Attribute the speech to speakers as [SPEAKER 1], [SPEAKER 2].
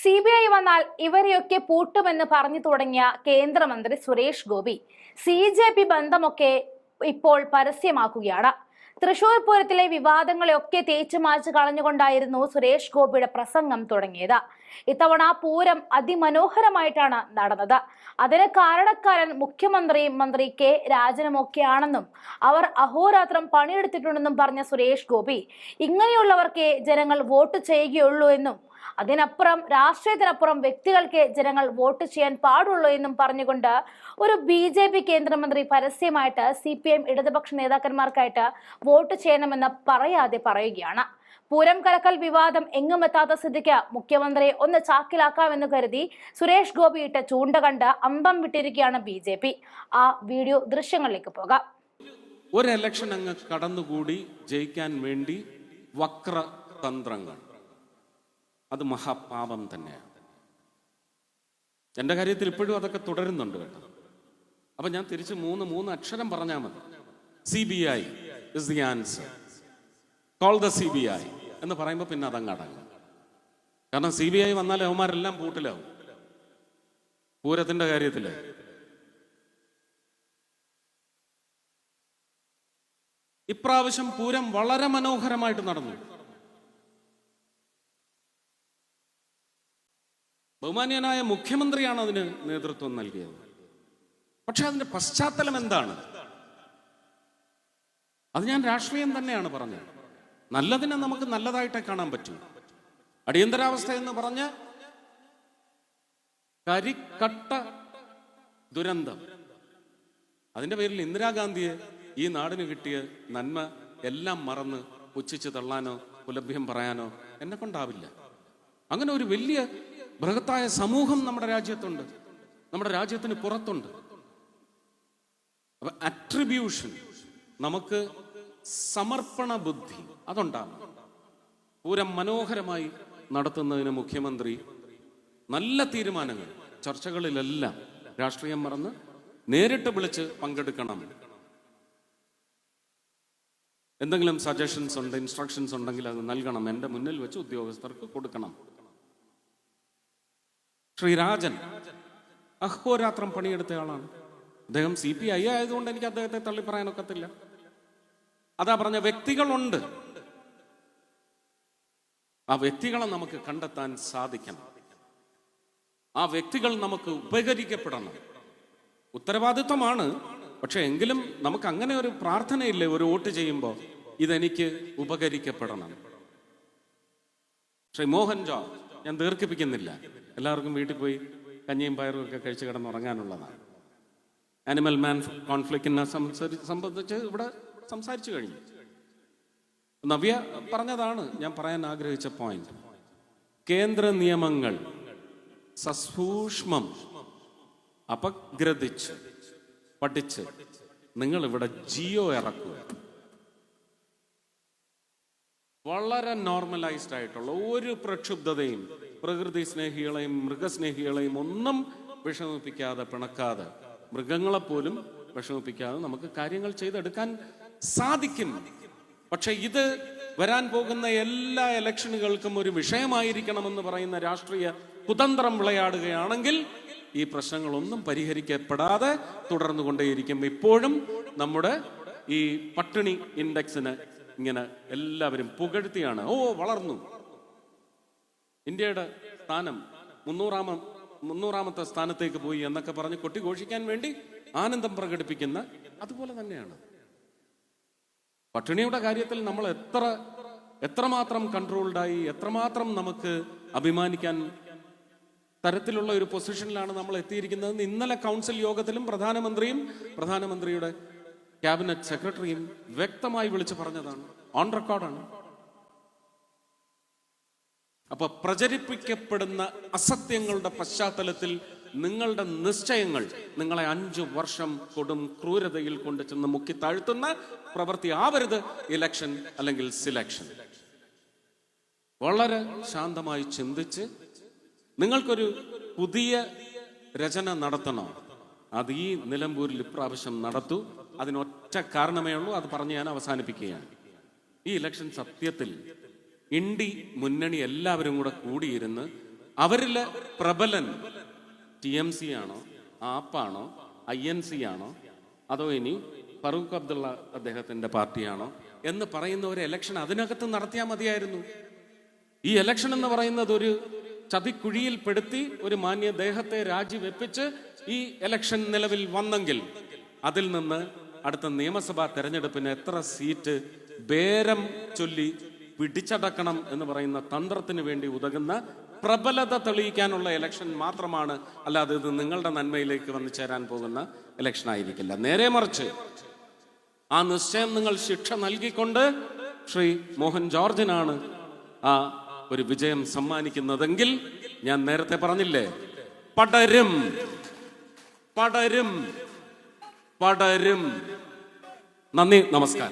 [SPEAKER 1] CBI വന്നാൽ ഇവരെയൊക്കെ പൂട്ടുമെന്ന് പറഞ്ഞു തുടങ്ങിയ കേന്ദ്രമന്ത്രി സുരേഷ് ഗോപി CJP ബന്ധമൊക്കെ ഇപ്പോൾ പരസ്യമാക്കുകയാണ്. തൃശൂർ പൂരത്തിലെ വിവാദങ്ങളെയൊക്കെ തേച്ചുമാച്ച് കളഞ്ഞുകൊണ്ടായിരുന്നു സുരേഷ് ഗോപിയുടെ പ്രസംഗം തുടങ്ങിയത്. ഇത്തവണ പൂരം അതിമനോഹരമായിട്ടാണ് നടന്നത്. അതിന് കാരണക്കാരൻ മുഖ്യമന്ത്രിയും മന്ത്രി കെ രാജനുമൊക്കെയാണെന്നും അവർ അഹോരാത്രം പണിയെടുത്തിട്ടുണ്ടെന്നും പറഞ്ഞ സുരേഷ് ഗോപി ഇങ്ങനെയുള്ളവർക്ക് ജനങ്ങൾ വോട്ട് ചെയ്യുകയുള്ളൂ എന്നും അതിനപ്പുറം രാഷ്ട്രീയത്തിനപ്പുറം വ്യക്തികൾക്ക് ജനങ്ങൾ വോട്ട് ചെയ്യാൻ പാടുള്ളൂ എന്നും പറഞ്ഞുകൊണ്ട് ഒരു BJP കേന്ദ്രമന്ത്രി പരസ്യമായിട്ട് CPM ഇടതുപക്ഷ നേതാക്കന്മാർക്കായിട്ട് വോട്ട് ചെയ്യണമെന്ന് പറയാതെ പറയുകയാണ്. പൂരം കലക്കൽ വിവാദം എങ്ങും എത്താത്ത സ്ഥിതിക്ക് മുഖ്യമന്ത്രിയെ ഒന്ന് ചാക്കിലാക്കാമെന്ന് കരുതി സുരേഷ് ഗോപി ഇട്ട ചൂണ്ട കണ്ട് അന്തം വിട്ടിരിക്കുകയാണ് BJP. ആ വീഡിയോ ദൃശ്യങ്ങളിലേക്ക് പോകാം.
[SPEAKER 2] ഒരു ഇലക്ഷൻ അങ്ങ് കടന്നുകൂടി ജയിക്കാൻ വേണ്ടി വക്രതന്ത്രങ്ങൾ, അത് മഹാപാപം തന്നെയാണ്. എൻ്റെ കാര്യത്തിൽ ഇപ്പോഴും അതൊക്കെ തുടരുന്നുണ്ട് കേട്ടോ. അപ്പൊ ഞാൻ തിരിച്ച് മൂന്ന് അക്ഷരം പറഞ്ഞാൽ മതി. CBI is the answer. Call the CBI എന്ന് പറയുമ്പോൾ പിന്നെ അതങ്ങ് അടങ്ങും. കാരണം CBI വന്നാൽ അവന്മാരെല്ലാം പൂട്ടിലാവും. പൂരത്തിന്റെ കാര്യത്തില് ഇപ്രാവശ്യം പൂരം വളരെ മനോഹരമായിട്ട് നടന്നു. ബഹുമാന്യനായ മുഖ്യമന്ത്രിയാണ് അതിന് നേതൃത്വം നൽകിയത്. പക്ഷെ അതിന്റെ പശ്ചാത്തലം എന്താണ്? അത് ഞാൻ രാഷ്ട്രീയം തന്നെയാണ് പറഞ്ഞത്. നല്ലതിനെ നമുക്ക് നല്ലതായിട്ടേ കാണാൻ പറ്റൂ. അടിയന്തരാവസ്ഥ എന്ന് പറഞ്ഞ കരിക്കട്ട ദുരന്തം, അതിന്റെ പേരിൽ ഇന്ദിരാഗാന്ധിയെ ഈ നാടിന് കിട്ടിയ നന്മ എല്ലാം മറന്ന് പുച്ഛിച്ച് തള്ളാനോ പുലഭ്യം പറയാനോ എന്നെ കൊണ്ടാവില്ല. അങ്ങനെ ഒരു വലിയ ബൃഹത്തായ സമൂഹം നമ്മുടെ രാജ്യത്തുണ്ട്, നമ്മുടെ രാജ്യത്തിന് പുറത്തുണ്ട്. അപ്പൊ അട്രിബ്യൂഷൻ, നമുക്ക് സമർപ്പണ ബുദ്ധി അതുണ്ടാകും. പൂരം മനോഹരമായി നടത്തുന്നതിന് മുഖ്യമന്ത്രി നല്ല തീരുമാനങ്ങൾ, ചർച്ചകളിലെല്ലാം രാഷ്ട്രീയം മറന്ന് നേരിട്ട് വിളിച്ച് പങ്കെടുക്കണം. എന്തെങ്കിലും സജഷൻസ് ഉണ്ട്, ഇൻസ്ട്രക്ഷൻസ് ഉണ്ടെങ്കിൽ അത് നൽകണം, എൻ്റെ മുന്നിൽ വെച്ച് ഉദ്യോഗസ്ഥർക്ക് കൊടുക്കണം. ശ്രീ രാജൻ അഹോരാത്രം പണിയെടുത്തയാളാണ്. അദ്ദേഹം CPI ആയതുകൊണ്ട് എനിക്ക് അദ്ദേഹത്തെ തള്ളി പറയാനൊക്കത്തില്ല. അതാ പറഞ്ഞ വ്യക്തികളുണ്ട്, ആ വ്യക്തികളെ നമുക്ക് കണ്ടെത്താൻ സാധിക്കണം. ആ വ്യക്തികൾ നമുക്ക് ഉപകരിക്കപ്പെടണം. ഉത്തരവാദിത്വമാണ്. പക്ഷെ എങ്കിലും നമുക്ക് അങ്ങനെ ഒരു പ്രാർത്ഥനയില്ലേ ഒരു വോട്ട് ചെയ്യുമ്പോൾ, ഇതെനിക്ക് ഉപകരിക്കപ്പെടണം. ശ്രീ മോഹൻ ജോർജ്, ഞാൻ ദീർഘിപ്പിക്കുന്നില്ല, എല്ലാവർക്കും വീട്ടിൽ പോയി കഞ്ഞിയും പയറും ഒക്കെ കഴിച്ച് കിടന്നുറങ്ങാനുള്ളതാണ്. ആനിമൽ മാൻ കോൺഫ്ലിക്റ്റിനെ സംബന്ധിച്ച് ഇവിടെ സംസാരിച്ചു കഴിഞ്ഞു. നവ്യ പറഞ്ഞതാണ് ഞാൻ പറയാൻ ആഗ്രഹിച്ച പോയിന്റ്. കേന്ദ്ര നിയമങ്ങൾ സസൂക്ഷ്മം അപഗ്രഥിച്ച് പഠിച്ച് നിങ്ങൾ ഇവിടെ ജിയോ ഇറക്കുക. വളരെ നോർമലൈസ്ഡ് ആയിട്ടുള്ള ഒരു പ്രക്ഷുബ്ധതയും പ്രകൃതി സ്നേഹികളെയും മൃഗസ്നേഹികളെയും ഒന്നും വിഷമിപ്പിക്കാതെ, പിണക്കാതെ, മൃഗങ്ങളെപ്പോലും വിഷമിപ്പിക്കാതെ നമുക്ക് കാര്യങ്ങൾ ചെയ്തെടുക്കാൻ സാധിക്കും. പക്ഷെ ഇത് വരാൻ പോകുന്ന എല്ലാ ഇലക്ഷനുകൾക്കും ഒരു വിഷയമായിരിക്കണമെന്ന് പറയുന്ന രാഷ്ട്രീയ കുതന്ത്രം വിളയാടുകയാണെങ്കിൽ ഈ പ്രശ്നങ്ങളൊന്നും പരിഹരിക്കപ്പെടാതെ തുടർന്നു കൊണ്ടേയിരിക്കും. ഇപ്പോഴും നമ്മുടെ ഈ പട്ടിണി ഇൻഡെക്സിന് ഇങ്ങനെ എല്ലാവരും പുകഴ്ത്തിയാണ്. വളർന്നു, ഇന്ത്യയുടെ സ്ഥാനം 300ാമത്തെ സ്ഥാനത്തേക്ക് പോയി എന്നൊക്കെ പറഞ്ഞ് കൊട്ടിഘോഷിക്കാൻ വേണ്ടി ആനന്ദം പ്രകടിപ്പിക്കുന്ന അതുപോലെ തന്നെയാണ് പട്ടിണിയുടെ കാര്യത്തിൽ നമ്മൾ എത്രമാത്രം കൺട്രോൾഡായി, എത്രമാത്രം നമുക്ക് അഭിമാനിക്കാൻ തരത്തിലുള്ള ഒരു പൊസിഷനിലാണ് നമ്മൾ എത്തിയിരിക്കുന്നത്. ഇന്നലെ കൗൺസിൽ യോഗത്തിലും പ്രധാനമന്ത്രിയുടെ ക്യാബിനറ്റ് സെക്രട്ടറിയും വ്യക്തമായി വിളിച്ചു പറഞ്ഞതാണ്, ഓൺ റെക്കോർഡാണ്. അപ്പൊ പ്രചരിപ്പിക്കപ്പെടുന്ന അസത്യങ്ങളുടെ പശ്ചാത്തലത്തിൽ നിങ്ങളുടെ നിശ്ചയങ്ങൾ നിങ്ങളെ 5 വർഷം കൊടും ക്രൂരതയിൽ കൊണ്ട് ചെന്ന് മുക്കി താഴ്ത്തുന്ന പ്രവൃത്തി ആവരുത് ഇലക്ഷൻ അല്ലെങ്കിൽ സിലക്ഷൻ. വളരെ ശാന്തമായി ചിന്തിച്ച് നിങ്ങൾക്കൊരു പുതിയ രചന നടത്തണോ, അത് ഈ നിലമ്പൂരിൽ ഇപ്രാവശ്യം നടത്തൂ. അതിനൊറ്റ കാരണമേ ഉള്ളൂ, അത് പറഞ്ഞ് ഞാൻ അവസാനിപ്പിക്കുകയാണ്. ഈ ഇലക്ഷൻ സത്യത്തിൽ ഇന്ത്യ മുന്നണി എല്ലാവരും കൂടെ കൂടിയിരുന്ന് അവരിലെ പ്രബലൻ TMC ആണോ, ആപ്പാണോ, INC ആണോ, അതോ ഇനി ഫറൂഖ് അബ്ദുള്ള അദ്ദേഹത്തിന്റെ പാർട്ടിയാണോ എന്ന് പറയുന്ന ഒരു ഇലക്ഷൻ അതിനകത്ത് നടത്തിയാൽ മതിയായിരുന്നു. ഈ ഇലക്ഷൻ എന്ന് പറയുന്നത് ഒരു ചതിക്കുഴിയിൽ പെടുത്തി ഒരു മാന്യ ദേഹത്തെ രാജിവെപ്പിച്ച് ഈ ഇലക്ഷൻ നിലവിൽ വന്നെങ്കിൽ അതിൽ നിന്ന് അടുത്ത നിയമസഭാ തെരഞ്ഞെടുപ്പിന് എത്ര സീറ്റ് ബേരം ചൊല്ലി പിടിച്ചടക്കണം എന്ന് പറയുന്ന തന്ത്രത്തിന് വേണ്ടി ഉതകുന്ന പ്രബലത തെളിയിക്കാനുള്ള ഇലക്ഷൻ മാത്രമാണ്. അല്ലാതെ ഇത് നിങ്ങളുടെ നന്മയിലേക്ക് വന്നു ചേരാൻ പോകുന്ന ഇലക്ഷൻ ആയിരിക്കില്ല. നേരെ മറിച്ച് ആ നിശ്ചയം നിങ്ങൾ ശിക്ഷ നൽകിക്കൊണ്ട് ശ്രീ മോഹൻ ജോർജിനാണ് ആ ഒരു വിജയം സമ്മാനിക്കുന്നതെങ്കിൽ ഞാൻ നേരത്തെ പറഞ്ഞില്ലേ, പടരും പടരും പടരും. നന്ദി, നമസ്കാരം.